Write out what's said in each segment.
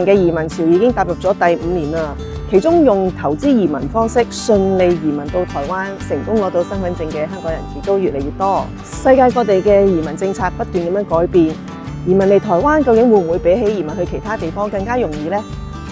人嘅移民潮已經踏入咗第5年啦，其中用投資移民方式順利移民到台灣，成功攞到身份證嘅香港人亦都越嚟越多。世界各地嘅移民政策不斷咁樣改變，移民嚟台灣究竟會唔會比起移民去其他地方更加容易呢？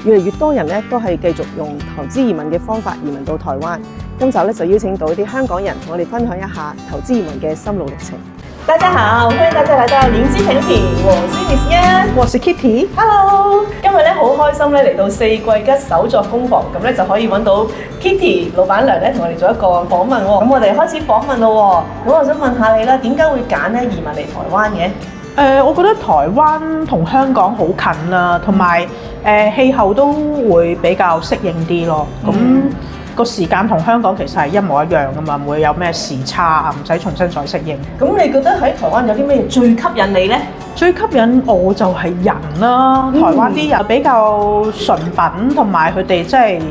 越嚟越多人咧都係繼續用投資移民嘅方法移民到台灣。今集咧就邀請到一啲香港人同我哋分享一下投資移民嘅心路歷程。大家好，歡迎大家來到零基評評，我是 Miss Yan， 我是 Kitty。Hello， 今日咧好開心咧嚟到四季吉手作工房，咁咧就可以揾到 Kitty 老闆娘咧同我哋做一個訪問喎。咁我哋開始訪問咯喎。咁我想問下你啦，點解會揀咧移民嚟台灣嘅？我覺得台灣同香港好近啦，同埋氣候都會比較適應啲咯。咁個時間同香港其實係一模一樣噶嘛，唔會有咩時差啊，唔使重新再適應。咁你覺得喺台灣有啲咩最吸引你呢？最吸引我就係人啦，台灣啲人比較純品，同埋佢哋真係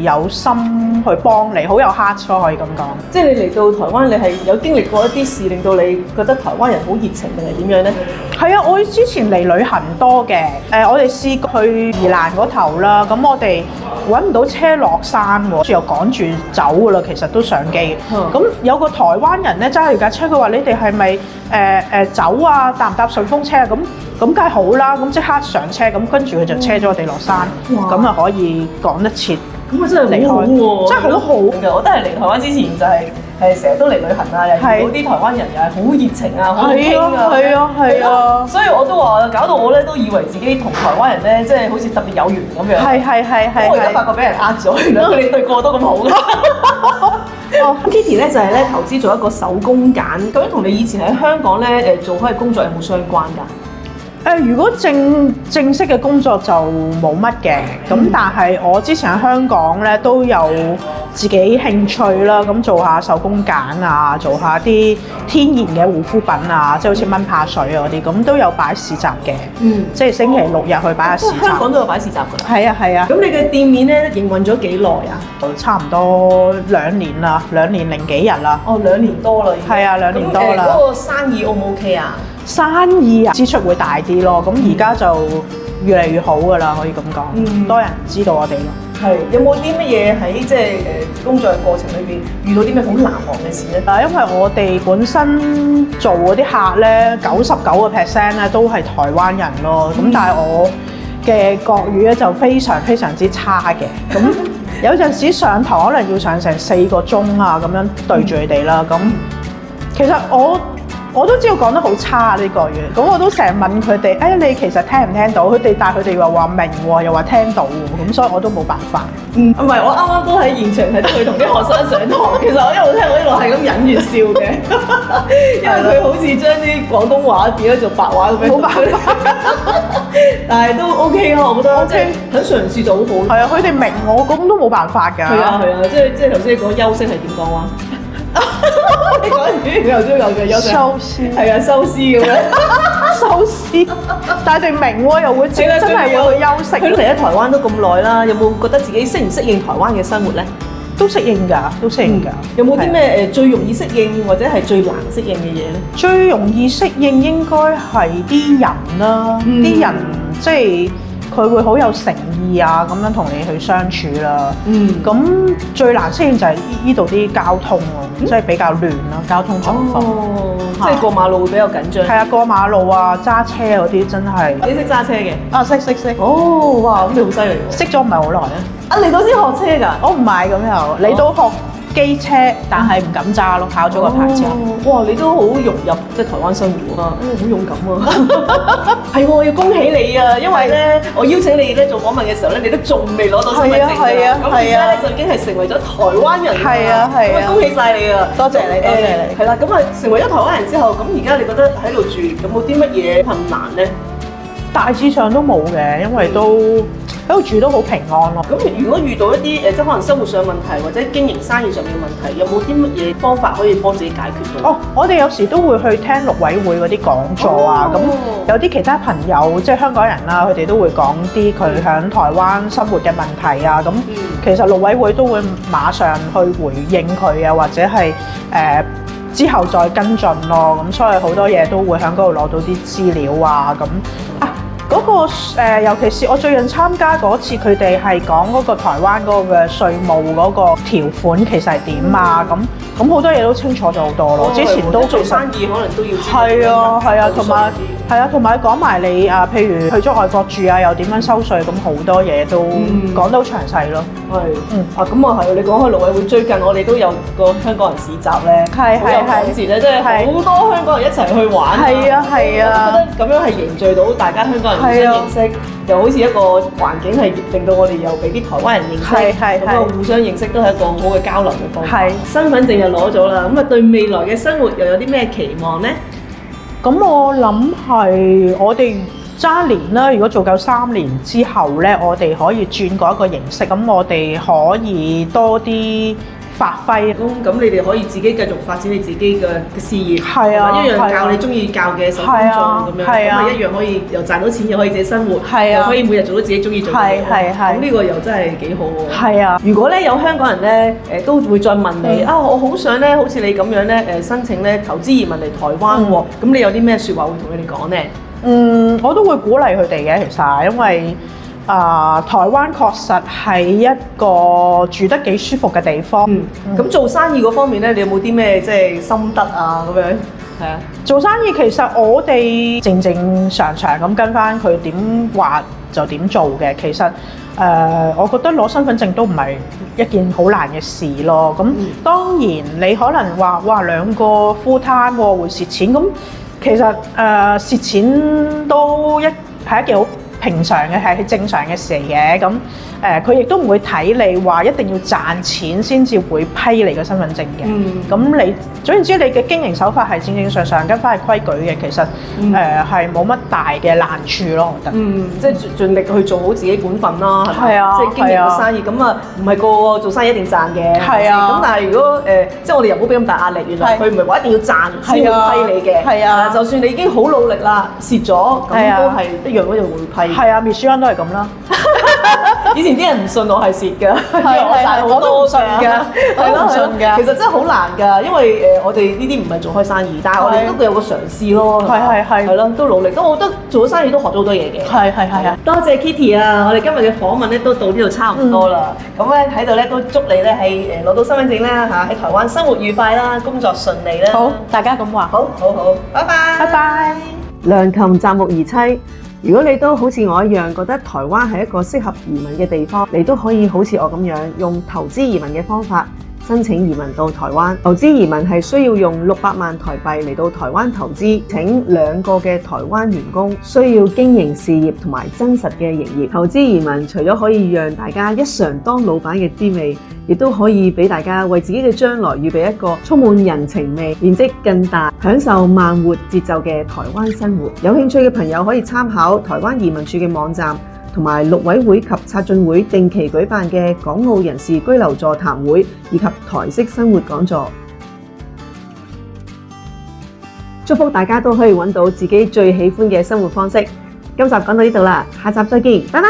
有心去幫你，好有 heart 咯，可以咁講。即係你嚟到台灣，你係有經歷過一啲事，令到你覺得台灣人好熱情定係點樣呢？係啊，我之前嚟旅行多嘅，我哋試過去宜蘭嗰頭啦，咁我哋揾唔到車落山喎，又趕住走噶啦，其實都上機。咁有個台灣人咧揸住架車，佢話：你哋係咪走啊？搭唔搭順風車啊？咁梗係好啦，咁即刻上車，咁跟住佢就車咗我哋落山，咁啊可以趕得切。咁啊真係好好喎，真係好好嘅。我都係嚟台灣之前就係成日都嚟旅行啊，又遇到啲台灣人又係好熱情啊，好傾啊，係啊，所以我都話搞到我咧都以為自己同台灣人咧即係好似特別有緣咁樣。係。我而家發覺俾人呃咗，原來佢哋對個個都咁好嘅。Kitty 咧就係咧投資做一個手工揀，究竟同你以前喺香港咧做開嘅工作有冇相關㗎？如果正式嘅工作就冇乜嘅，咁但係我之前喺香港咧都有自己興趣啦，咁做下手工揀啊，做下啲天然嘅護膚品啊，即係好似蚊怕水啊嗰啲，咁都有擺市集嘅，即係星期六日去擺下市集。香港都有擺市集㗎啦。係啊。咁你嘅店面咧營運咗幾耐啊？差唔多2年啦，2年零幾日啦。哦，2年多啦。係啊，2年多啦。咁嗰個生意 O 唔 OK 啊？生意啊，支出會大啲咯。咁而家就越嚟越好㗎啦，可以咁講。多人知道我哋咯。係，有冇啲乜嘢喺即係工作嘅過程裏邊遇到啲咩好難忘嘅事咧？因為我哋本身做嗰啲客咧，99% 咧都係台灣人咯。咁但係我嘅國語咧就非常非常之差嘅。咁有陣時上堂可能要上成4個鐘啊，咁樣對住佢哋啦。咁其實我都知道講得好差呢個嘢，咁我都成日問佢哋，你其實聽唔聽到？但係佢哋又話明喎，又話聽到喎，咁所以我都冇辦法。唔係，我啱啱都喺現場睇到佢同啲學生上堂，其實我一路聽我一路係咁忍住笑嘅，因為佢好似將啲廣東話變咗做白話咁樣。冇辦法，但係都 OK 啊，我覺得 OK，肯嘗試就好好。係啊，佢哋明我，咁都冇辦法㗎。係啊，即係頭先你講休息係點講話？你講完又都有嘅休息，係啊，收屍咁樣，收屍。但係你明喎，又會真係會去休息。佢嚟咗台灣都咁耐啦，有冇覺得自己適唔適應台灣嘅生活咧？都適應㗎。有冇啲咩最容易適應或者係最難適應嘅嘢咧？最容易適應應該係啲人啦，啲人即係佢會好有誠意啊，咁樣同你去相處啦。咁最難適應就係呢度啲交通喎，即係比較亂啦，交通狀況。即係過馬路會比較緊張。係啊，過馬路啊，揸車嗰啲真係。你識揸車嘅？啊，識。哦，哇，咁你好犀利喎！識咗唔係好耐啊？嚟到先學車㗎？我唔係咁又，嚟到學機車，但係唔敢揸咯，考咗個牌之後。哇！你都好融入即係台灣生活啊，好勇敢啊！係喎，要恭喜你啊！因為咧，我邀請你咧做訪問嘅時候咧，你都仲未攞到身份證㗎。咁而家咧就已經係成為咗台灣人。係啊，恭喜晒你啊！多謝你。係啦，咁啊成為咗台灣人之後，咁而家你覺得喺度住有冇啲乜嘢困難咧？大致上都冇嘅，因為都喺度住都好平安咯。咁如果遇到一啲即係可能生活上問題或者經營生意上面嘅問題，有冇啲乜嘢方法可以幫自己解決到？我哋有時都會去聽陸委會嗰啲講座啊。咁有啲其他朋友即係香港人啦，佢哋都會講啲佢喺台灣生活嘅問題啊。咁其實陸委會都會馬上去回應佢啊，或者係之後再跟進咯。咁所以好多嘢都會喺嗰度攞到啲資料啊。咁嗰個尤其是我最近參加嗰次，佢哋係講嗰個台灣嗰個嘅稅務嗰個條款其實係點啊？咁好多嘢都清楚咗好多咯。之前都做生意可能都要知道係啊係啊，同埋講埋你譬如去咗外國住啊，又點樣收稅，咁好多嘢都講得好詳細咯。係咁啊係，你講開陸委會，最近我哋都有個香港人市集咧，係時咧，即係好多香港人一齊去玩。係啊係啊，我覺得咁樣係凝聚到大家香港人互相認識，又好似一個環境係令到我哋又俾啲台灣人認識，咁啊互相認識都係一個好嘅交流嘅方法。身份證又攞咗啦，咁啊對未來嘅生活又有啲咩期望呢？咁我諗係我哋揸年啦，如果做夠3年之後咧，我哋可以轉過一個形式，咁我哋可以多啲發揮。咁你哋可以自己繼續發展你自己嘅事業，係啊，一樣教你中意教嘅手工作咁樣，咁啊一樣可以又賺到錢，又可以自己生活，又可以每日做到自己中意做嘅嘢。咁呢個又真係幾好喎。係啊，如果咧有香港人咧都會再問你我好想咧好似你咁樣咧申請咧投資移民嚟台灣喎，咁你有啲咩説話會同佢哋講呢？我都會鼓勵佢哋嘅，其實因為台灣確實係一個住得幾舒服嘅地方。咁做生意嗰方面咧，你有冇啲咩即係心得啊？咁樣係啊，做生意其實我哋正正常常咁跟翻佢點話就點做嘅。其實我覺得攞身份證都唔係一件好難嘅事咯。咁當然你可能話哇2個 full time 喎會蝕錢咁。其實蝕錢都係一件好平常嘅係正常嘅事嚟嘅，咁佢亦都唔會睇你話一定要賺錢先至會批你個身份證嘅。咁你總言之，你嘅經營手法係正正常常跟翻係規矩嘅，其實係冇乜大嘅難處咯，我覺得。即係盡力去做好自己本分啦，係咪？係啊，即係經營個生意，咁啊唔係個個做生意一定賺嘅。係啊。咁但係如果即係我哋又唔好俾咁大壓力，原來佢唔係話一定要賺先會批你嘅。係啊。就算你已經好努力啦，蝕咗咁都係一樣嗰樣會批。係啊 Michelle 都係咁啦。以前啲人唔信我係蝕㗎，我都唔信㗎，我都唔信㗎。其實真係好難㗎，因為我哋呢啲唔係做開生意，但係我哋都有個嘗試咯。係咯，都努力。咁我覺得做咗生意都學咗好多嘢嘅。係啊。多謝 Kitty 啊！我哋今日嘅訪問咧都到呢度差唔多啦。咁咧喺度咧都祝你咧係攞到身份證啦嚇，喺台灣生活愉快啦，工作順利啦。好，大家咁話。好，拜拜。拜拜。良禽擇木而棲。如果你都好似我一樣覺得台灣係一個適合移民嘅地方，你都可以好似我咁樣用投資移民嘅方法申請移民到台灣。投資移民係需要用600萬台幣嚟到台灣投資，請2個嘅台灣員工，需要經營事業同埋真實嘅營業。投資移民除咗可以讓大家一嘗當老闆嘅滋味，亦都可以俾大家為自己嘅將來預備一個充滿人情味、面積更大、享受慢活節奏嘅台灣生活。有興趣嘅朋友可以參考台灣移民署嘅網站，同埋陸委會及策進會定期舉辦嘅港澳人士居留座談會，以及台式生活講座。祝福大家都可以揾到自己最喜歡嘅生活方式。今集講到呢度啦，下集再見，拜拜。